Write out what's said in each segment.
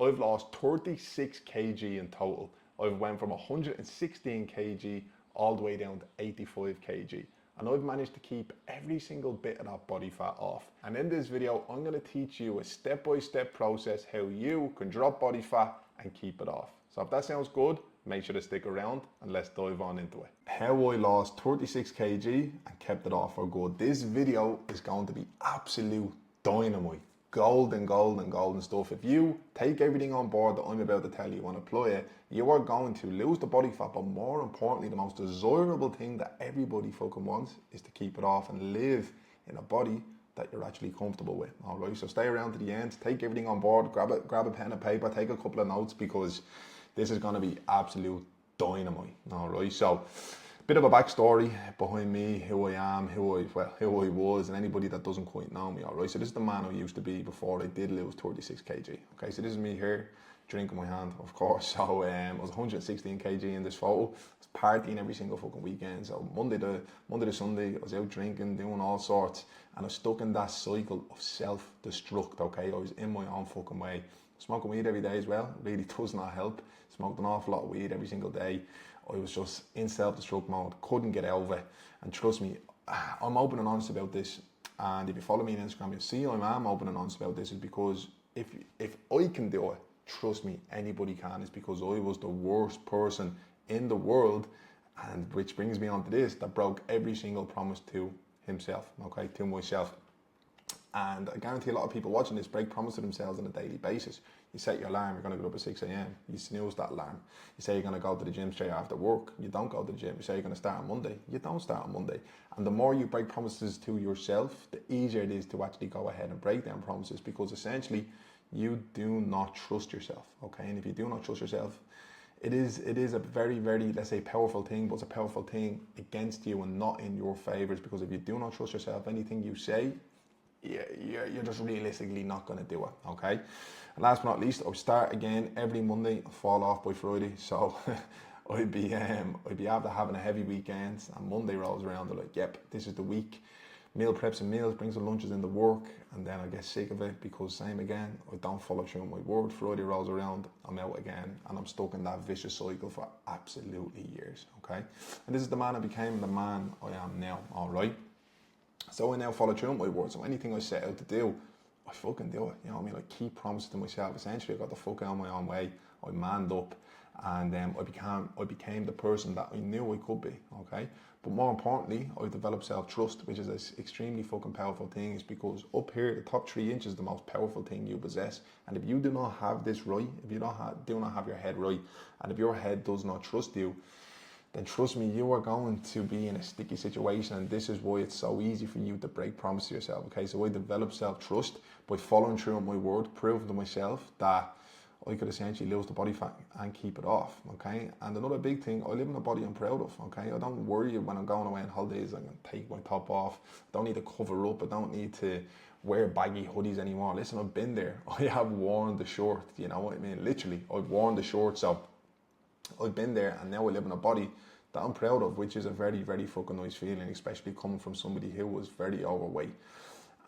I've lost 36 kg in total. I've went from 116 kg all the way down to 85 kg. And I've managed to keep every single bit of that body fat off. And in this video, I'm gonna teach you a step-by-step process how you can drop body fat and keep it off. So if that sounds good, make sure to stick around and let's dive on into it. How I lost 36 kg and kept it off for good. This video is going to be absolute dynamite. Golden stuff. If you take everything on board that I'm about to tell you and apply it, you are going to lose the body fat, but more importantly, the most desirable thing that everybody fucking wants is to keep it off and live in a body that you're actually comfortable with. All right, so stay around to the end, take everything on board, grab a pen and paper, take a couple of notes, because this is going to be absolute dynamite. All right, so bit of a backstory behind me, who I am, who I was, and anybody that doesn't quite know me. All right, so this is the man I used to be before I did lose 36 kg. Okay, so this is me here, drink in my hand, of course. So I was 116 kg in this photo. I was partying every single fucking weekend. So Monday to Sunday, I was out drinking, doing all sorts, and I was stuck in that cycle of self-destruct. Okay, I was in my own fucking way. Smoking weed every day as well really does not help. Smoked an awful lot of weed every single day. I was just in self-destruct mode, couldn't get out of it. And trust me, I'm open and honest about this. And if you follow me on Instagram, you'll see I am open and honest about this, is because if I can do it, trust me, anybody can. It's because I was the worst person in the world, and which brings me on to this, that broke every single promise to himself, okay, to myself. And I guarantee a lot of people watching this break promise to themselves on a daily basis. You set your alarm, you're going to get up at 6 a.m. You snooze that alarm. You say you're going to go to the gym straight after work. You don't go to the gym. You say you're going to start on Monday. You don't start on Monday. And the more you break promises to yourself, the easier it is to actually go ahead and break down promises, because essentially you do not trust yourself, okay? And if you do not trust yourself, it is a very, very, let's say, powerful thing, but it's a powerful thing against you and not in your favors, because if you do not trust yourself, anything you say, you're just realistically not going to do it, okay? And last but not least, I'll start again every Monday, fall off by Friday. So I'd be after having a heavy weekend, and Monday rolls around, I'm like, yep, this is the week. Meal preps and meals, brings the lunches into work, and then I get sick of it because same again, I don't follow through on my word. Friday rolls around, I'm out again, and I'm stuck in that vicious cycle for absolutely years, okay? And this is the man I became, the man I am now, all right? So I now follow through on my word. So anything I set out to do, I fucking do it. You know what I mean? I keep promises to myself. Essentially, I got the fuck out of my own way. I manned up, and I became the person that I knew I could be. Okay. But more importantly, I developed self-trust, which is an extremely fucking powerful thing. Is because up here, the top 3 inches is the most powerful thing you possess. And if you do not have this right, if you do not have your head right, and if your head does not trust you, then trust me, you are going to be in a sticky situation, and this is why it's so easy for you to break promises to yourself, okay? So I developed self-trust by following through on my word, proving to myself that I could essentially lose the body fat and keep it off, okay? And another big thing, I live in a body I'm proud of, okay? I don't worry when I'm going away on holidays, I'm going to take my top off. I don't need to cover up. I don't need to wear baggy hoodies anymore. Listen, I've been there. I have worn the short, you know what I mean? Literally, I've worn the short, so I've been there, and now I live in a body that I'm proud of, which is a very, very fucking nice feeling, especially coming from somebody who was very overweight.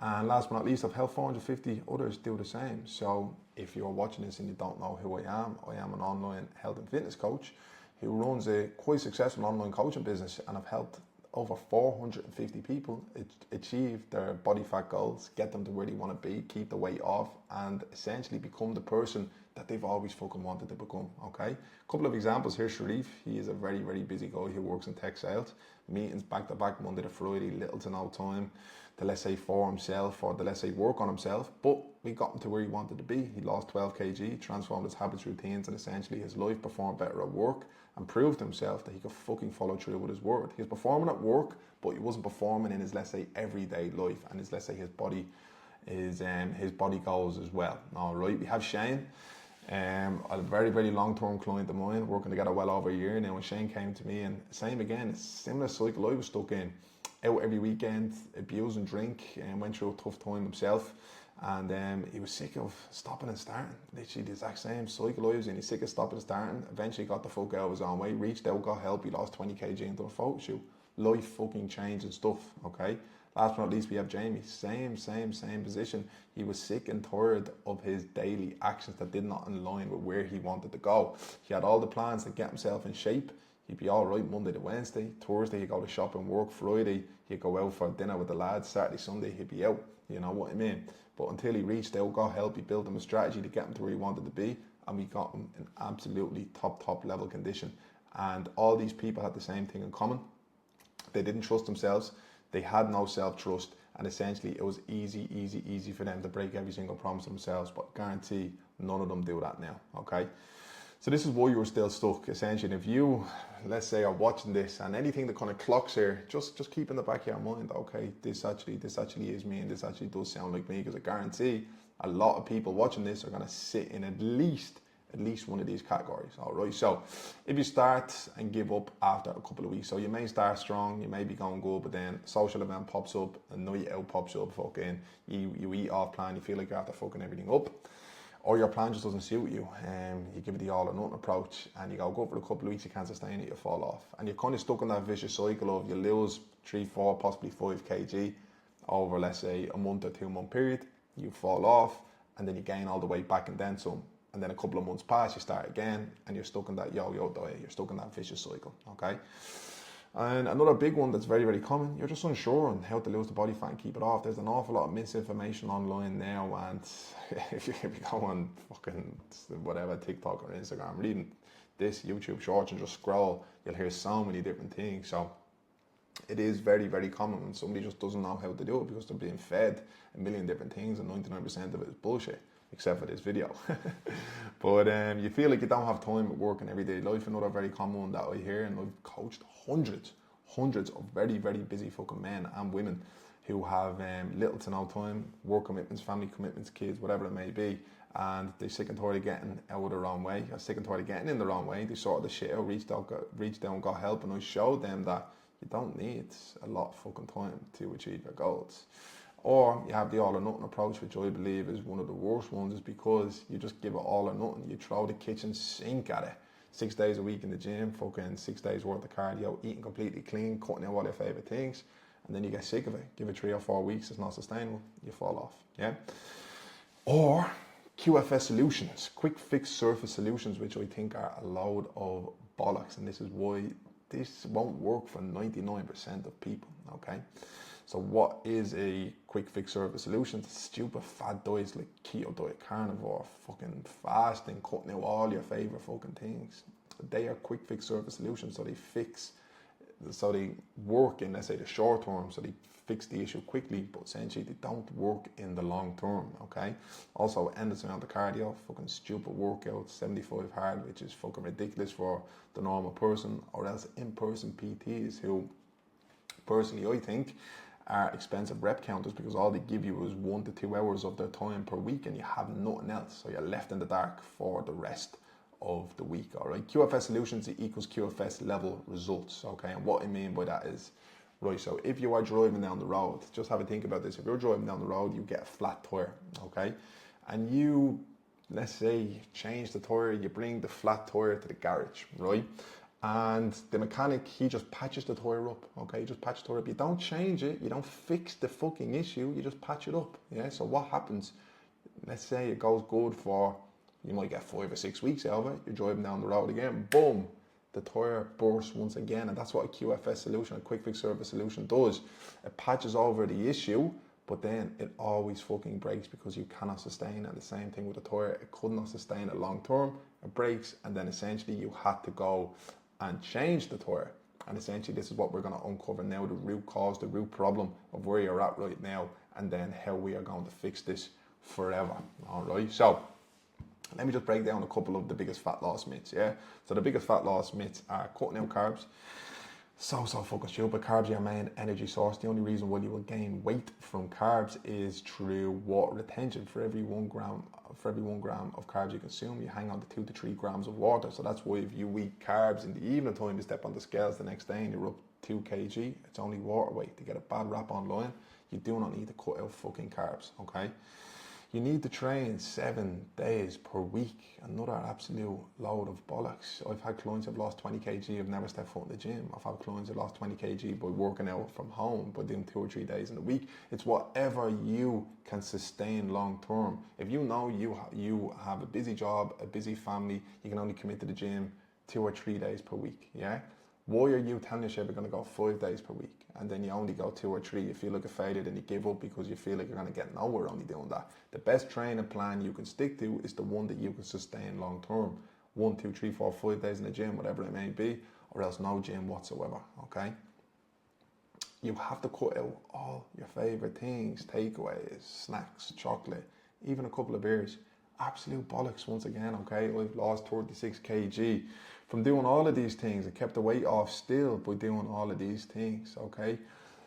And last but not least, I've helped 450 others do the same. So if you're watching this and you don't know who I am an online health and fitness coach who runs a quite successful online coaching business, and I've helped over 450 people achieve their body fat goals, get them to where they want to be, keep the weight off, and essentially become the person that they've always fucking wanted to become, okay? A couple of examples here. Sharif, he is a very, very busy guy who works in tech sales, meetings back to back, Monday to Friday, little to no time to, let's say, for himself or to, let's say, work on himself. But we got him to where he wanted to be. He lost 12 kg, transformed his habits, routines, and essentially his life performed better at work, and proved to himself that he could fucking follow through with his word. He was performing at work, but he wasn't performing in his, let's say, everyday life, and his, let's say, his body goals as well. All right, we have Shane, a very, very long-term client of mine, working together well over a year now. When Shane came to me, and same again, it's a similar cycle I was stuck in, out every weekend, abuse and drink, and went through a tough time himself. And he was sick of stopping and starting. Literally the exact same cycle I was in. He's sick of stopping and starting. Eventually got the fuck out of his own way, reached out, got help. He lost 20 kg into a photo shoot. Life fucking changing stuff, okay? Last but not least, we have Jamie. Same position. He was sick and tired of his daily actions that did not align with where he wanted to go. He had all the plans to get himself in shape. He'd be all right Monday to Wednesday. Thursday, he'd go to shop and work. Friday, he'd go out for dinner with the lads. Saturday, Sunday, he'd be out. You know what I mean? But until he reached out, God help, he built him a strategy to get him to where he wanted to be. And we got him in absolutely top level condition. And all these people had the same thing in common. They didn't trust themselves. They had no self-trust, and essentially it was easy for them to break every single promise to themselves, but guarantee none of them do that now, okay? So this is why you were still stuck, essentially. If you, let's say, are watching this and anything that kind of clocks here, just keep in the back of your mind, okay, this actually is me, and this actually does sound like me, because I guarantee a lot of people watching this are going to sit in at least one of these categories. All right, so if you start and give up after a couple of weeks, so you may start strong, you may be going good, but then social event pops up, a night out pops up, fucking you eat off plan, you feel like you're after fucking everything up, or your plan just doesn't suit you, and you give it the all or nothing approach, and you go for a couple of weeks, you can't sustain it, you fall off, and you're kind of stuck in that vicious cycle of you lose 3, 4, possibly 5 kg over, let's say, a month or 2 month period, you fall off, and then you gain all the weight back and then some. And then a couple of months pass, you start again, and you're stuck in that yo-yo diet. You're stuck in that vicious cycle, okay? And another big one that's very common, you're just unsure on how to lose the body fat and keep it off. There's an awful lot of misinformation online now, and if you go on fucking whatever, TikTok or Instagram, reading this YouTube shorts and just scroll, you'll hear so many different things. So it is very common when somebody just doesn't know how to do it because they're being fed a million different things and 99% of it is bullshit. Except for this video. But you feel like you don't have time at work and everyday life. Another very common one that I hear, and I've coached hundreds of very busy fucking men and women who have little to no time, work commitments, family commitments, kids, whatever it may be, and they're sick and tired of getting out the wrong way, or sick and tired of getting in the wrong way. They sorted the shit out, reached out and got help, and I showed them that you don't need a lot of fucking time to achieve your goals. Or you have the all or nothing approach, which I believe is one of the worst ones, is because you just give it all or nothing. You throw the kitchen sink at it. 6 days a week in the gym, fucking 6 days worth of cardio, eating completely clean, cutting out all your favorite things, and then you get sick of it. Give it 3 or 4 weeks, it's not sustainable, you fall off, yeah? Or QFS solutions, quick fix surface solutions, which I think are a load of bollocks, and this is why this won't work for 99% of people, okay? So what is a quick fix surface solution? Stupid fad diets like keto diet, carnivore, fucking fasting, cutting out all your favorite fucking things. They are quick fix surface solutions, so they work in, let's say, the short term, so they fix the issue quickly, but essentially they don't work in the long term, okay? Also, endless amount of cardio, fucking stupid workouts, 75 hard, which is fucking ridiculous for the normal person, or else in-person PTs who, personally, I think, are expensive rep counters because all they give you is 1 to 2 hours of their time per week and you have nothing else. So you're left in the dark for the rest of the week, all right? QFS solutions equals QFS level results, okay? And what I mean by that is, right, so if you are driving down the road, just have a think about this. If you're driving down the road, you get a flat tire, okay? And you, let's say, change the tire, you bring the flat tire to the garage, right? And the mechanic, he just patches the tire up, okay? You just patch the tire up. You don't change it, you don't fix the fucking issue, you just patch it up, yeah? So what happens? Let's say it goes good for, you might get 5 or 6 weeks out of it, you're driving down the road again, boom, the tire bursts once again, and that's what a QFS solution, a quick fix service solution does. It patches over the issue, but then it always fucking breaks because you cannot sustain it. And the same thing with the tire, it could not sustain it long term, it breaks, and then essentially you had to go and change the tire. And essentially this is what we're going to uncover now, the root cause, the root problem of where you're at right now, and then how we are going to fix this forever. All right, so let me just break down a couple of the biggest fat loss myths, yeah? So the biggest fat loss myths are cutting out carbs. So fucking stupid. Carbs are your main energy source. The only reason why you will gain weight from carbs is through water retention. For every 1 gram of carbs you consume, you hang on to 2 to 3 grams of water. So that's why if you eat carbs in the evening time, you step on the scales the next day and you're up 2 kg, it's only water weight. To get a bad rap online, you do not need to cut out fucking carbs, okay? You need to train 7 days per week. Another absolute load of bollocks. I've had clients who've lost 20 kg, have never stepped foot in the gym. I've had clients who lost 20 kg by working out from home, by doing 2 or 3 days in a week. It's whatever you can sustain long term. If you know you have a busy job, a busy family, you can only commit to the gym 2 or 3 days per week, yeah? Why are you telling yourself you're going to go 5 days per week and then you only go 2 or 3? You feel like a failure, then you give up because you feel like you're going to get nowhere only doing that. The best training plan you can stick to is the one that you can sustain long term. 1, 2, 3, 4, 5 days in the gym, whatever it may be, or else no gym whatsoever, okay? You have to cut out all your favorite things, takeaways, snacks, chocolate, even a couple of beers. Absolute bollocks once again, okay? I've lost 36 kg from doing all of these things. I kept the weight off still by doing all of these things, okay?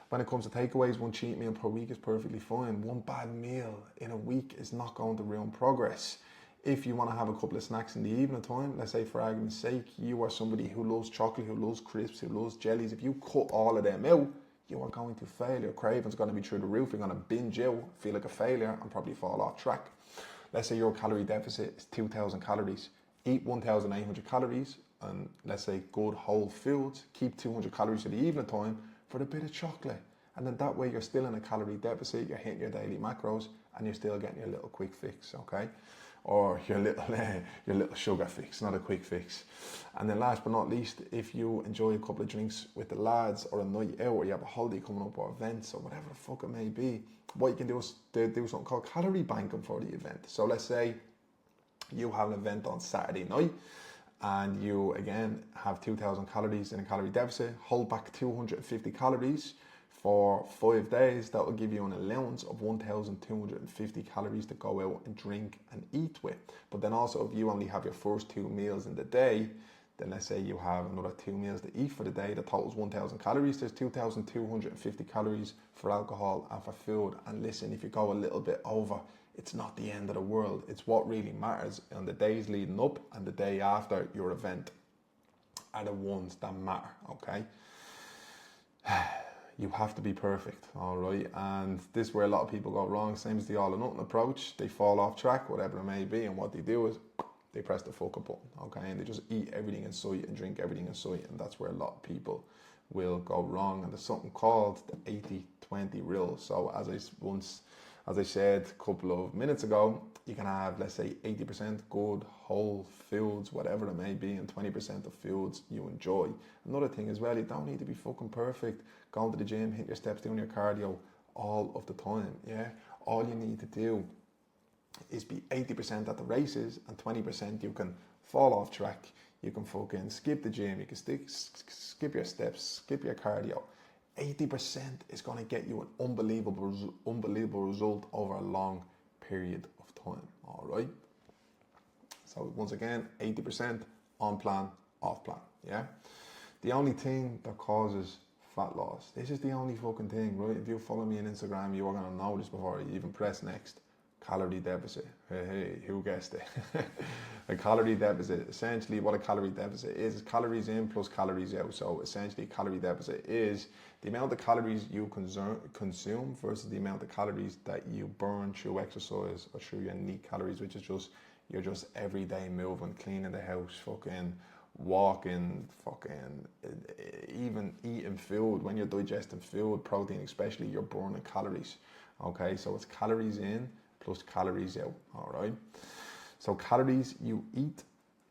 When it comes to takeaways, 1 cheat meal per week is perfectly fine. 1 bad meal in a week is not going to ruin progress. If you want to have a couple of snacks in the evening time, let's say for argument's sake, you are somebody who loves chocolate, who loves crisps, who loves jellies. If you cut all of them out, you are going to fail. Your craving's going to be through the roof. You're going to binge out, feel like a failure, and probably fall off track. Let's say your calorie deficit is 2,000 calories. Eat 1,800 calories and let's say good whole foods. Keep 200 calories for the evening time for a bit of chocolate. And then that way you're still in a calorie deficit, you're hitting your daily macros and you're still getting your little quick fix, okay? Or your little sugar fix, not a quick fix. And then last but not least, if you enjoy a couple of drinks with the lads or a night out or you have a holiday coming up or events or whatever the fuck it may be, what you can do is do something called calorie banking for the event. So let's say you have an event on Saturday night and you again have 2,000 calories in a calorie deficit, hold back 250 calories for 5 days. That will give you an allowance of 1,250 calories to go out and drink and eat with. But then also if you only have your first 2 meals in the day, then let's say you have another 2 meals to eat for the day, that totals 1,000 calories. There's 2,250 calories for alcohol and for food. And listen, if you go a little bit over, it's not the end of the world. It's what really matters on the days leading up and the day after your event are the ones that matter, okay? You have to be perfect, all right? And this is where a lot of people go wrong. Same as the all or nothing approach. They fall off track, whatever it may be, and what they do is they press the fuck up button, okay? And they just eat everything in sight and drink everything in sight, and that's where a lot of people will go wrong. And there's something called the 80-20 rule. So as I said a couple of minutes ago, you can have, let's say, 80% good whole foods, whatever it may be, and 20% of foods you enjoy. Another thing as well, you don't need to be fucking perfect, going to the gym, hitting your steps, doing your cardio all of the time, yeah? All you need to do is be 80% at the races and 20% you can fall off track. You can fucking skip the gym, you can skip your steps, skip your cardio. 80% is going to get you an unbelievable result over a long period of time, all right? So once again, 80% on plan, off plan, yeah? The only thing that causes fat loss, this is the only fucking thing, right? If you follow me on Instagram, you are going to know this before you even press next. Calorie deficit. Hey, who guessed it? A calorie deficit, essentially what a calorie deficit is calories in plus calories out. So essentially calorie deficit is the amount of calories you consume versus the amount of calories that you burn through exercise or through your neat calories, which is just your just everyday movement, cleaning the house, fucking walking, fucking even eating food. When you're digesting food, protein especially, you're burning calories. Okay, so it's calories in plus calories out, all right? So calories you eat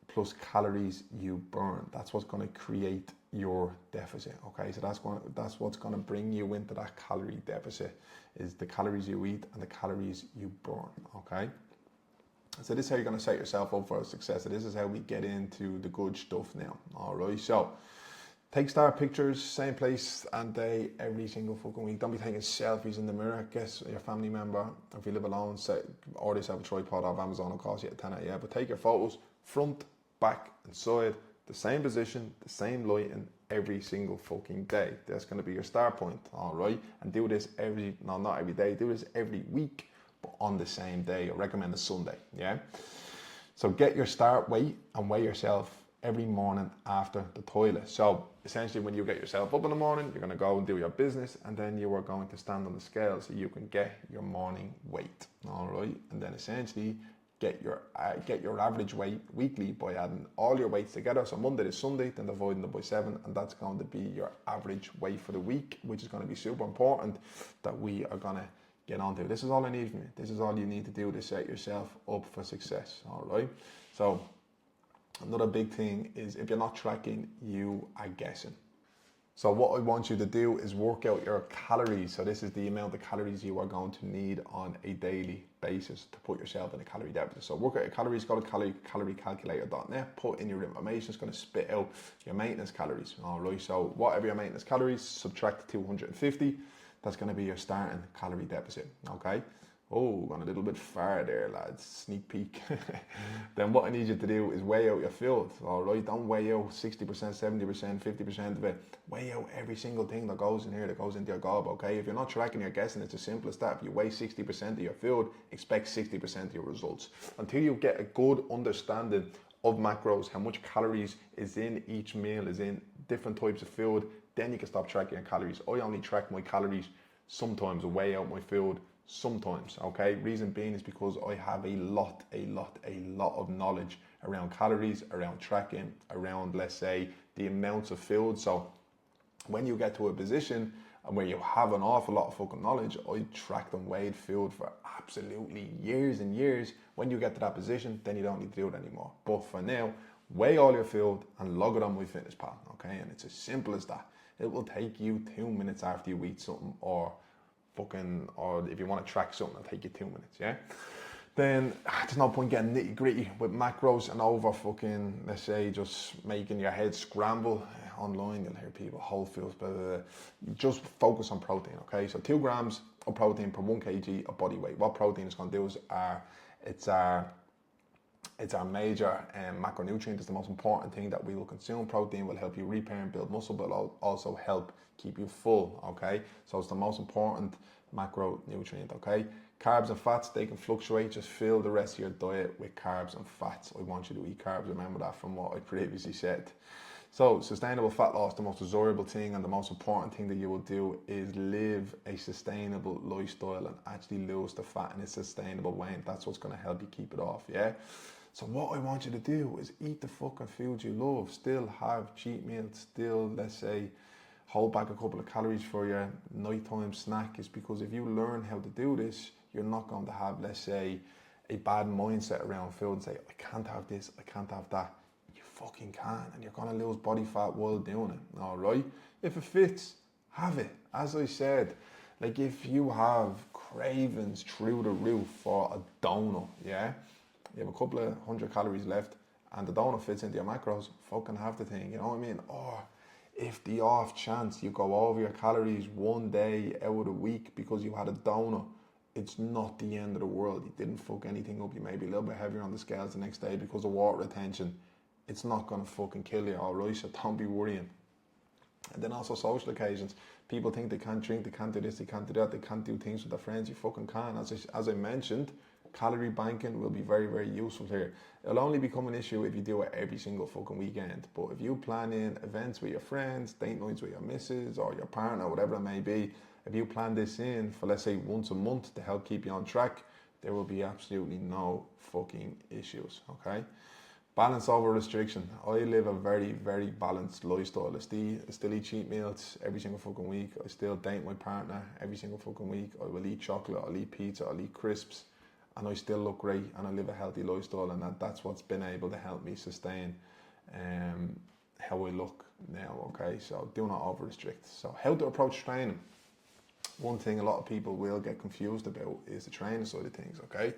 plus calories you burn. That's what's going to create your deficit, okay? So that's what's going to bring you into that calorie deficit, is the calories you eat and the calories you burn, okay? So this is how you're going to set yourself up for success. So this is how we get into the good stuff now, all right? So take star pictures, same place and day, every single fucking week. Don't be taking selfies in the mirror. Guess your family member, if you live alone, order yourself a tripod off Amazon, it'll cost you a tenner, yeah. But take your photos front, back and side, the same position, the same lighting, every single fucking day. That's going to be your start point, all right? And do this not every day, do this every week, but on the same day. I recommend a Sunday, yeah? So get your start weight and weigh yourself every morning after the toilet. So essentially when you get yourself up in the morning, you're going to go and do your business, and then you are going to stand on the scale so you can get your morning weight. All right, and then essentially get your average weight weekly by adding all your weights together. So Monday to Sunday, then dividing it by 7, and that's going to be your average weight for the week, which is going to be super important that we are going to get onto. This is all I need from you. This is all you need to do to set yourself up for success. All right. So another big thing is if you're not tracking, you are guessing. So what I want you to do is work out your calories. So this is the amount of calories you are going to need on a daily basis to put yourself in a calorie deficit. So work out your calories, go to caloriecalculator.net, put in your information, it's going to spit out your maintenance calories. All right, so whatever your maintenance calories, subtract 250, that's going to be your starting calorie deficit, okay? Oh, gone a little bit far there, lads. Sneak peek. Then what I need you to do is weigh out your field, all right? Don't weigh out 60%, 70%, 50% of it. Weigh out every single thing that goes in here, that goes into your gob, okay? If you're not tracking your guessing, it's as simple as that. If you weigh 60% of your field, expect 60% of your results. Until you get a good understanding of macros, how much calories is in each meal, is in different types of food, then you can stop tracking your calories. I only track my calories sometimes, weigh out my food sometimes, okay? Reason being is because I have a lot of knowledge around calories, around tracking, around, let's say, the amounts of food. So when you get to a position where you have an awful lot of fucking knowledge, I tracked and weighed food for absolutely years and years. When you get to that position, then you don't need to do it anymore. But for now, weigh all your food and log it on MyFitnessPal, okay? And it's as simple as that. It will take you 2 minutes after you eat something, or if you want to track something, it'll take you 2 minutes, yeah? Then there's no point getting nitty gritty with macros and over fucking, let's say, just making your head scramble. Online, you'll hear people, Whole Foods, but just focus on protein, okay? So 2 grams of protein per 1 kg of body weight. What protein is going to do is it's our major macronutrient. It's the most important thing that we will consume. Protein will help you repair and build muscle, but also help keep you full, okay? So it's the most important macronutrient, okay? Carbs and fats, they can fluctuate. Just fill the rest of your diet with carbs and fats. I want you to eat carbs. Remember that from what I previously said. So sustainable fat loss, the most desirable thing and the most important thing that you will do is live a sustainable lifestyle and actually lose the fat in a sustainable way. And that's what's going to help you keep it off, yeah? So what I want you to do is eat the fucking food you love. Still have cheat meals. Still, let's say, hold back a couple of calories for your nighttime snack. Is because if you learn how to do this, you're not going to have, let's say, a bad mindset around food and say, I can't have this, I can't have that. You fucking can, and you're going to lose body fat while doing it, all right? If it fits, have it. As I said, like if you have cravings through the roof for a donut, yeah? You have a couple of 100 calories left and the donut fits into your macros, fucking have the thing, you know what I mean? Or if the off chance you go over your calories one day out of the week because you had a donut, it's not the end of the world. You didn't fuck anything up. You may be a little bit heavier on the scales the next day because of water retention. It's not going to fucking kill you, all right? So don't be worrying. And then also social occasions. People think they can't drink, they can't do this, they can't do that, they can't do things with their friends. You fucking can. As I mentioned, calorie banking will be very, very useful here. It'll only become an issue if you do it every single fucking weekend. But if you plan in events with your friends, date nights with your missus or your partner, whatever it may be, if you plan this in for, let's say, once a month to help keep you on track, there will be absolutely no fucking issues, okay? Balance over restriction. I live a very, very balanced lifestyle. I still eat cheat meals every single fucking week. I still date my partner every single fucking week. I will eat chocolate, I'll eat pizza, I'll eat crisps, and I still look great and I live a healthy lifestyle, and that's what's been able to help me sustain how I look now, okay? So do not over restrict. So how to approach training. One thing a lot of people will get confused about is the training side of things, okay?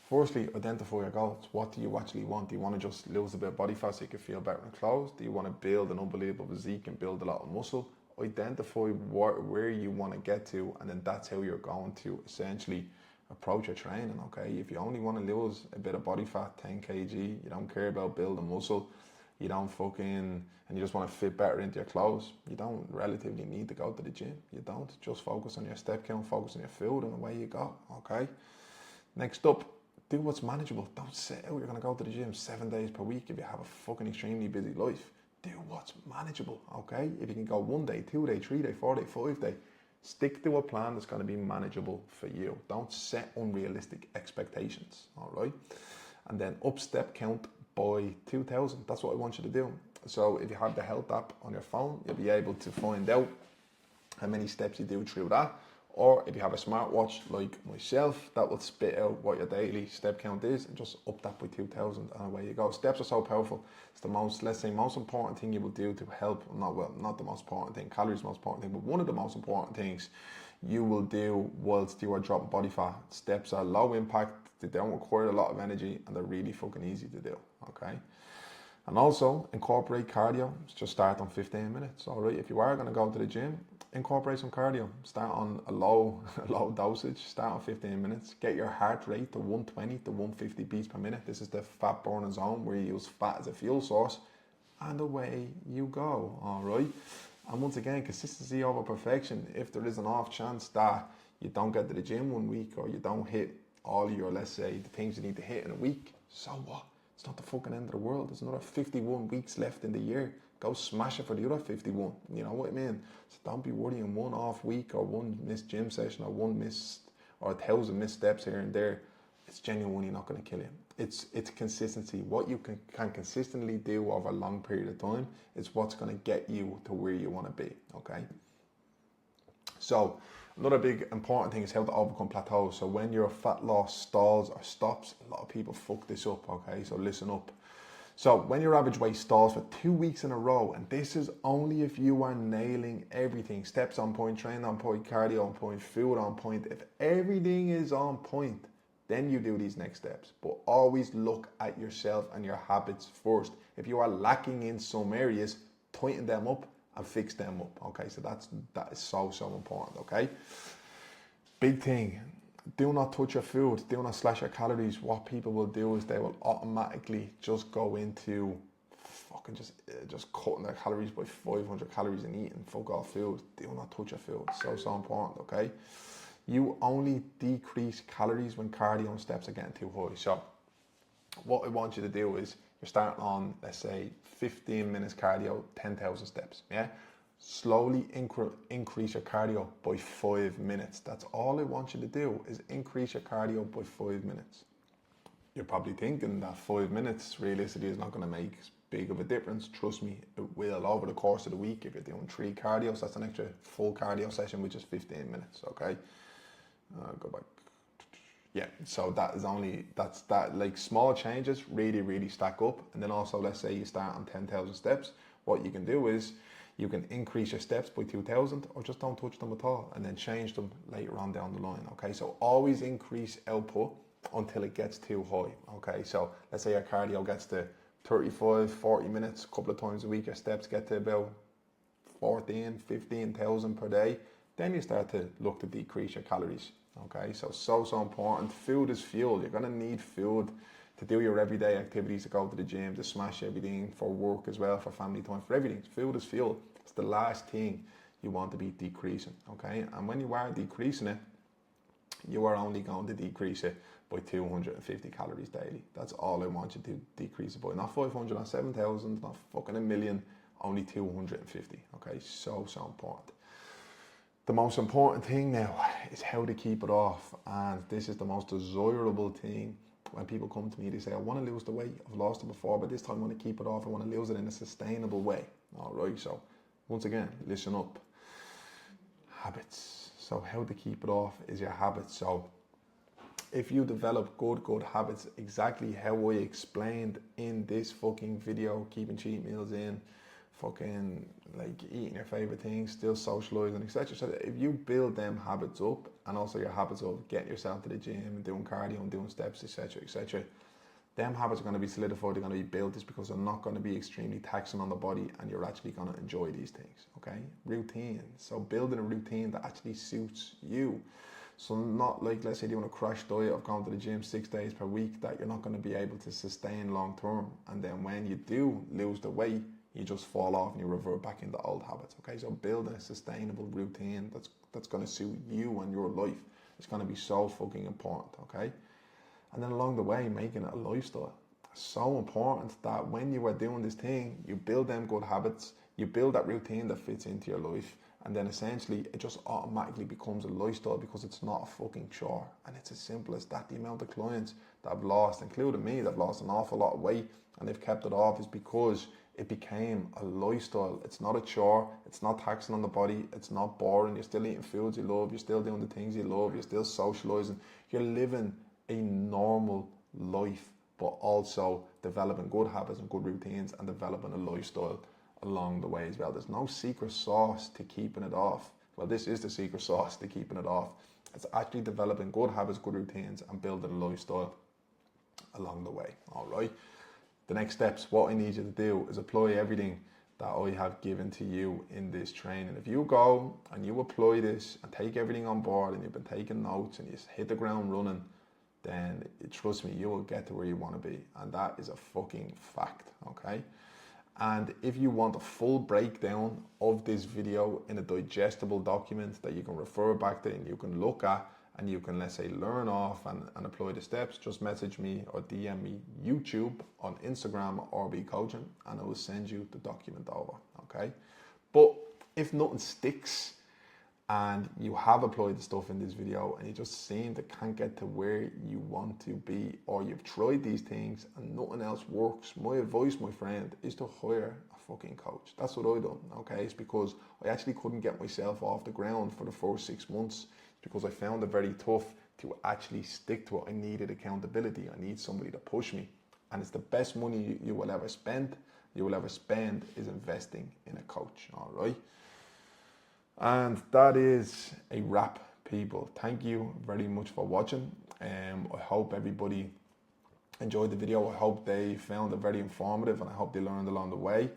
Firstly, identify your goals. What do you actually want? Do you want to just lose a bit of body fat so you can feel better in clothes? Do you want to build an unbelievable physique and build a lot of muscle? Identify where you want to get to, and then that's how you're going to essentially approach your training, okay? If you only want to lose a bit of body fat, 10 kg, you don't care about building muscle, you don't and you just want to fit better into your clothes, you don't relatively need to go to the gym. You don't. Just focus on your step count, focus on your food, and away you go, okay? Next up, Do what's manageable. Don't set out you're going to go to the gym 7 days per week if you have a fucking extremely busy life. Do what's manageable, okay? If you can go 1 day, 2 day, 3 day, 4 day, 5 day, stick to a plan that's going to be manageable for you. Don't set unrealistic expectations, all right? And then up step count by 2,000. That's what I want you to do. So if you have the health app on your phone, you'll be able to find out how many steps you do through that. Or if you have a smartwatch like myself, that will spit out what your daily step count is and just up that by 2,000 and away you go. Steps are so powerful. It's the most, let's say, most important thing you will do to help, not the most important thing, calories the most important thing, but one of the most important things you will do whilst you are dropping body fat. Steps are low impact, they don't require a lot of energy, and they're really fucking easy to do, okay? And also incorporate cardio. Just start on 15 minutes, all right? If you are going to go to the gym, incorporate some cardio. Start on a low dosage. Start on 15 minutes. Get your heart rate to 120 to 150 beats per minute. This is the fat burning zone where you use fat as a fuel source. And away you go, all right? And once again, consistency over perfection. If there is an off chance that you don't get to the gym 1 week or you don't hit all your, let's say, the things you need to hit in a week, so what? It's not the fucking end of the world. There's another 51 weeks left in the year. Go smash it for the other 51. You know what I mean? So don't be worrying one off week or one missed gym session or one missed or 1,000 missed steps here and there. It's genuinely not going to kill you. It's consistency. What you can consistently do over a long period of time is what's going to get you to where you want to be. Okay. So another big important thing is how to overcome plateaus. So when your fat loss stalls or stops, a lot of people fuck this up, okay? So listen up. So when your average weight stalls for 2 weeks in a row, and this is only if you are nailing everything, steps on point, training on point, cardio on point, food on point, if everything is on point, then you do these next steps. But always look at yourself and your habits first. If you are lacking in some areas, tighten them up and fix them up, okay? So that is so important, okay? Big thing, do not touch your food, do not slash your calories. What people will do is they will automatically just go into fucking just cutting their calories by 500 calories and eating fuck all food. Do not touch your food, so important, okay? You only decrease calories when cardio and steps are getting too high. So what I want you to do is you're starting on, let's say, 15 minutes cardio, 10,000 steps, yeah? Slowly increase your cardio by 5 minutes. That's all I want you to do is increase your cardio by 5 minutes. You're probably thinking that 5 minutes realistically is not going to make big of a difference. Trust me, it will over the course of the week. If you're doing 3 cardios, that's an extra full cardio session, which is 15 minutes, okay? Go back. Yeah, so that like small changes really stack up. And then also, let's say you start on 10,000 steps, what you can do is you can increase your steps by 2,000 or just don't touch them at all and then change them later on down the line, okay? So always increase output until it gets too high, okay? So let's say your cardio gets to 35, 40 minutes, a couple of times a week, your steps get to about 14, 15,000 per day, then you start to look to decrease your calories. Okay, so important. Food is fuel. You're gonna need food to do your everyday activities, to go to the gym, to smash everything, for work as well, for family time, for everything. Food is fuel. It's the last thing you want to be decreasing. Okay, and when you are decreasing it, you are only going to decrease it by 250 calories daily. That's all I want you to decrease it by. Not 500, not 7,000, not fucking a million. Only 250. Okay, so important. The most important thing now is how to keep it off, and this is the most desirable thing. When people come to me, they say, I want to lose the weight, I've lost it before, but this time I want to keep it off, I want to lose it in a sustainable way. All right, so once again, listen up. Habits. So how to keep it off is your habits. So if you develop good habits, exactly how I explained in this fucking video, keeping cheat meals in, fucking like eating your favorite things, still socializing, etc. So if you build them habits up, and also your habits of getting yourself to the gym and doing cardio and doing steps, etc., them habits are going to be solidified, they're going to be built, is because they're not going to be extremely taxing on the body, and you're actually going to enjoy these things, okay? Routine. So building a routine that actually suits you. So not like, let's say, doing a crash diet of going to the gym 6 days per week that you're not going to be able to sustain long term, and then when you do lose the weight, you just fall off and you revert back into old habits, okay? So building a sustainable routine that's going to suit you and your life. It's going to be so fucking important, okay? and then along the way, making it a lifestyle. So important that when you are doing this thing, you build them good habits, you build that routine that fits into your life, and then essentially it just automatically becomes a lifestyle because it's not a fucking chore. And it's as simple as that. The amount of clients that I've lost, including me, that have lost an awful lot of weight and they've kept it off, is because it became a lifestyle. It's not a chore, it's not taxing on the body, it's not boring. You're still eating foods you love, you're still doing the things you love, you're still socializing, you're living a normal life, but also developing good habits and good routines and developing a lifestyle along the way as well. There's no secret sauce to keeping it off. Well, this is the secret sauce to keeping it off. It's actually developing good habits, good routines, and building a lifestyle along the way. All right. The next steps, what I need you to do is apply everything that I have given to you in this training. If you go and you apply this and take everything on board and you've been taking notes and you hit the ground running, then trust me, you will get to where you want to be. And that is a fucking fact, okay? And if you want a full breakdown of this video in a digestible document that you can refer back to and you can look at and you can, let's say, learn off and apply the steps, just message me or DM me YouTube on Instagram or RB Coaching and I will send you the document over, okay? But if nothing sticks and you have applied the stuff in this video and you just seem to can't get to where you want to be, or you've tried these things and nothing else works, my advice, my friend, is to hire a fucking coach. That's what I done, okay? It's because I actually couldn't get myself off the ground for the first 6 months because I found it very tough to actually stick to it. I needed accountability. I need somebody to push me. And it's the best money you will ever spend is investing in a coach, all right? And that is a wrap, people. Thank you very much for watching. I hope everybody enjoyed the video. I hope they found it very informative and I hope they learned along the way.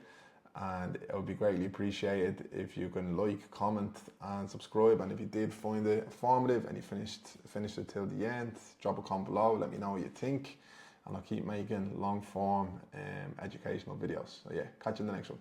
And it would be greatly appreciated if you can like, comment and subscribe. And if you did find it informative and you finished it till the end, drop a comment below, let me know what you think. And I'll keep making long form educational videos. So yeah, catch you in the next one.